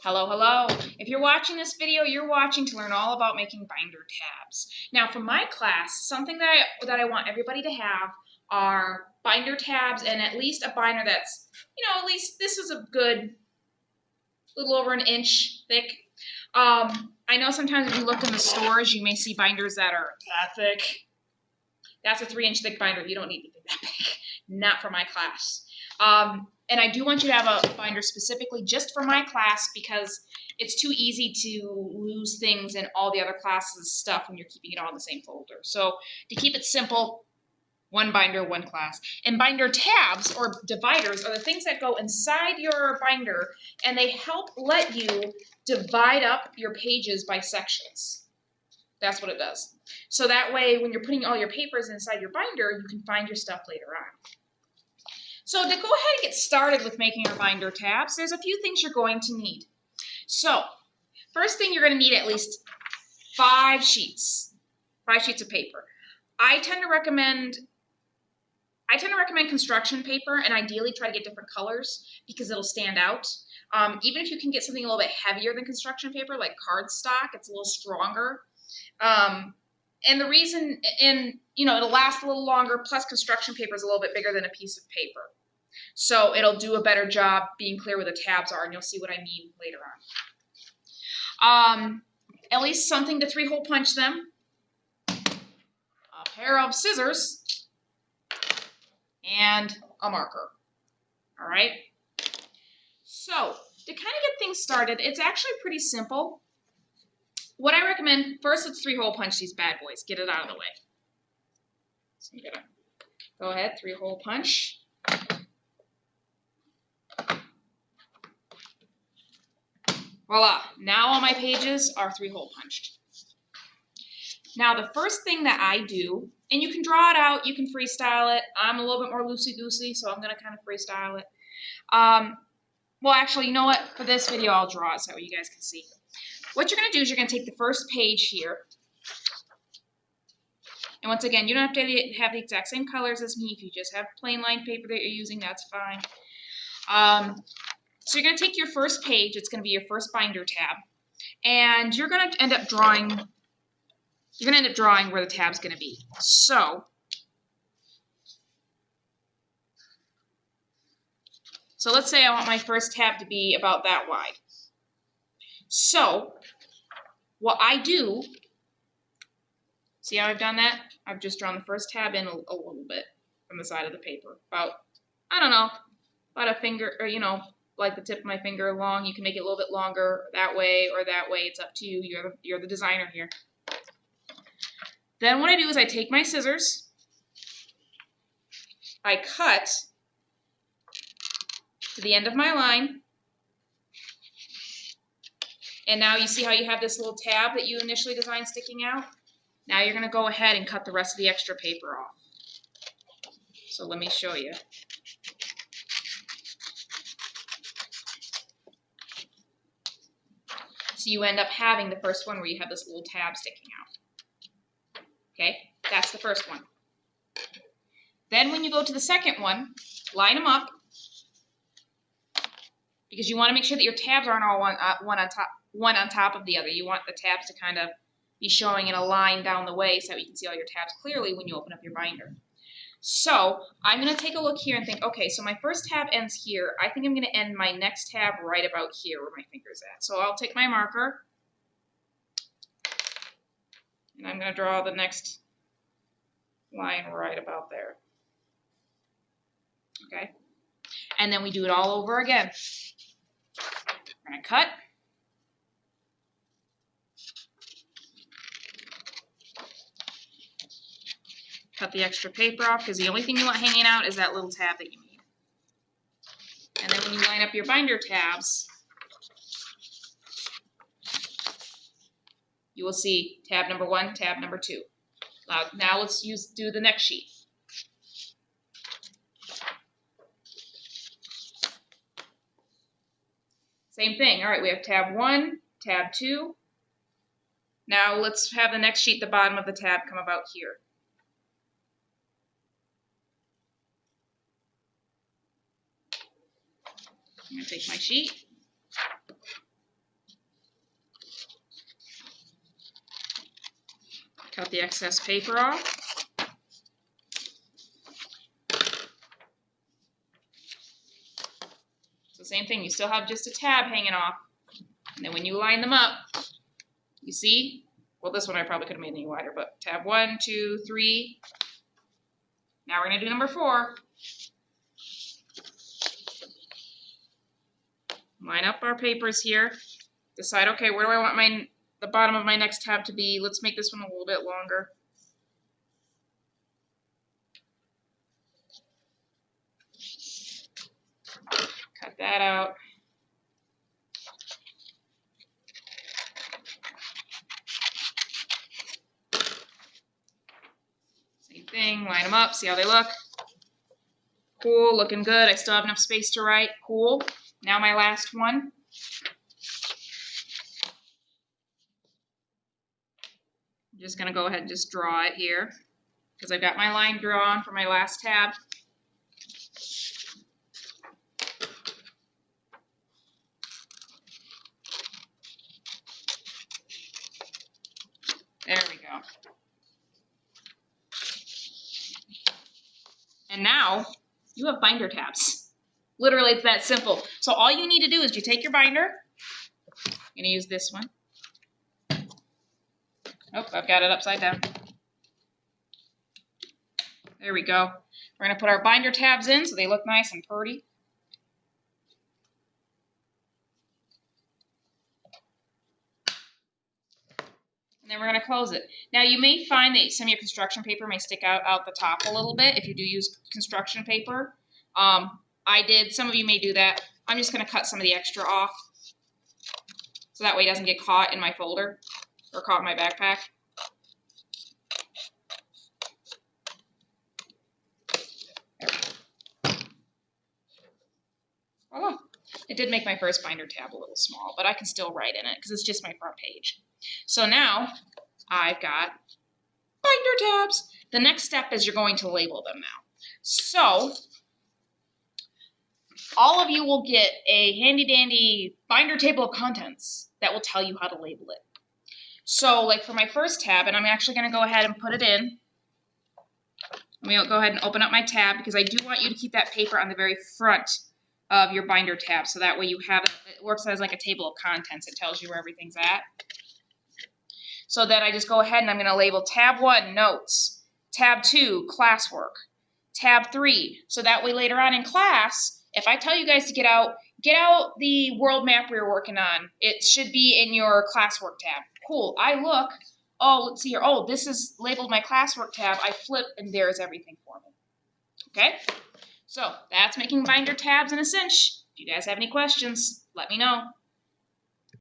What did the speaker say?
Hello, hello. If you're watching this video, you're watching to learn all about making binder tabs. Now for my class, something that I want everybody to have are binder tabs and at least a binder that's, at least this is a good little over an inch thick. I know sometimes if you look in the stores, you may see binders that are that thick. That's a 3-inch thick binder. You don't need anything that big. Not for my class. And I do want you to have a binder specifically just for my class because it's too easy to lose things in all the other classes' stuff when you're keeping it all in the same folder. So to keep it simple, one binder, one class. And binder tabs or dividers are the things that go inside your binder and they help let you divide up your pages by sections. That's what it does. So that way when you're putting all your papers inside your binder, you can find your stuff later on. So to go ahead and get started with making your binder tabs, there's a few things you're going to need. So first thing, you're going to need at least 5 sheets of paper. I tend to recommend construction paper, and ideally try to get different colors because it'll stand out. Even if you can get something a little bit heavier than construction paper, like cardstock, it's a little stronger. And the reason, it'll last a little longer, plus construction paper is a little bit bigger than a piece of paper. So it'll do a better job being clear where the tabs are, and you'll see what I mean later on. At least something to 3-hole punch them, a pair of scissors, and a marker. All right? So to kind of get things started, it's actually pretty simple. What I recommend, first let's 3-hole punch these bad boys, get it out of the way. So I'm gonna go ahead, 3-hole punch. Voila, now all my pages are 3-hole punched. Now the first thing that I do, and you can draw it out, you can freestyle it. I'm a little bit more loosey-goosey, so I'm gonna kind of freestyle it. Well, actually, you know what? For this video, I'll draw it so you guys can see. What you're gonna do is you're gonna take the first page here. And once again, you don't have to have the exact same colors as me. If you just have plain lined paper that you're using, that's fine. So you're going to take your first page, it's going to be your first binder tab, and you're going to end up drawing where the tab's going to be. So let's say I want my first tab to be about that wide. So what I do, see how I've done that? I've just drawn the first tab in a little bit from the side of the paper. About, I don't know, about a finger, or like the tip of my finger long. You can make it a little bit longer that way or that way. It's up to you. You're the designer here. Then what I do is I take my scissors, I cut to the end of my line, and now you see how you have this little tab that you initially designed sticking out? Now you're going to go ahead and cut the rest of the extra paper off. So let me show you. So you end up having the first one where you have this little tab sticking out. Okay, that's the first one. Then when you go to the second one, line them up because you want to make sure that your tabs aren't all one on top of the other. You want the tabs to kind of be showing in a line down the way so that you can see all your tabs clearly when you open up your binder. So I'm going to take a look here and think, okay, so my first tab ends here. I think I'm going to end my next tab right about here where my finger's at. So I'll take my marker, and I'm going to draw the next line right about there. Okay? And then we do it all over again. We're going to cut. Cut the extra paper off because the only thing you want hanging out is that little tab that you made. And then when you line up your binder tabs, you will see tab number 1, tab number 2. Now let's do the next sheet. Same thing. All right, we have tab 1, tab 2. Now let's have the next sheet, the bottom of the tab, come about here. I'm going to take my sheet, Cut the excess paper off. So same thing, you still have just a tab hanging off. And then when you line them up, you see, well, this one I probably could have made any wider, but tab 1, 2, 3. Now we're going to do number 4. Line up our papers here. Decide, okay, where do I want the bottom of my next tab to be? Let's make this one a little bit longer. Cut that out. Same thing, line them up, see how they look. Cool, looking good. I still have enough space to write. Cool. Now my last one. I'm just going to go ahead and just draw it here because I've got my line drawn for my last tab. There we go. And now you have binder tabs. Literally, it's that simple. So all you need to do is you take your binder. I'm going to use this one. Oh, I've got it upside down. There we go. We're going to put our binder tabs in so they look nice and pretty. And then we're going to close it. Now you may find that some of your construction paper may stick out the top a little bit if you do use construction paper. I did. Some of you may do that. I'm just going to cut some of the extra off so that way it doesn't get caught in my folder or caught in my backpack. There we go. Voila. It did make my first binder tab a little small, but I can still write in it because it's just my front page. So now I've got binder tabs. The next step is you're going to label them now. So all of you will get a handy dandy binder table of contents that will tell you how to label it. So like for my first tab, and I'm actually going to go ahead and put it in. Let me go ahead and open up my tab because I do want you to keep that paper on the very front of your binder tab so that way you have it works as like a table of contents. It tells you where everything's at. So then I just go ahead and I'm going to label tab 1, notes, tab 2, classwork, tab 3. So that way later on in class, if I tell you guys to get out the world map we were working on. It should be in your classwork tab. Cool. I look, oh, let's see here. Oh, this is labeled my classwork tab. I flip and there's everything for me. Okay? So that's making binder tabs in a cinch. If you guys have any questions, let me know.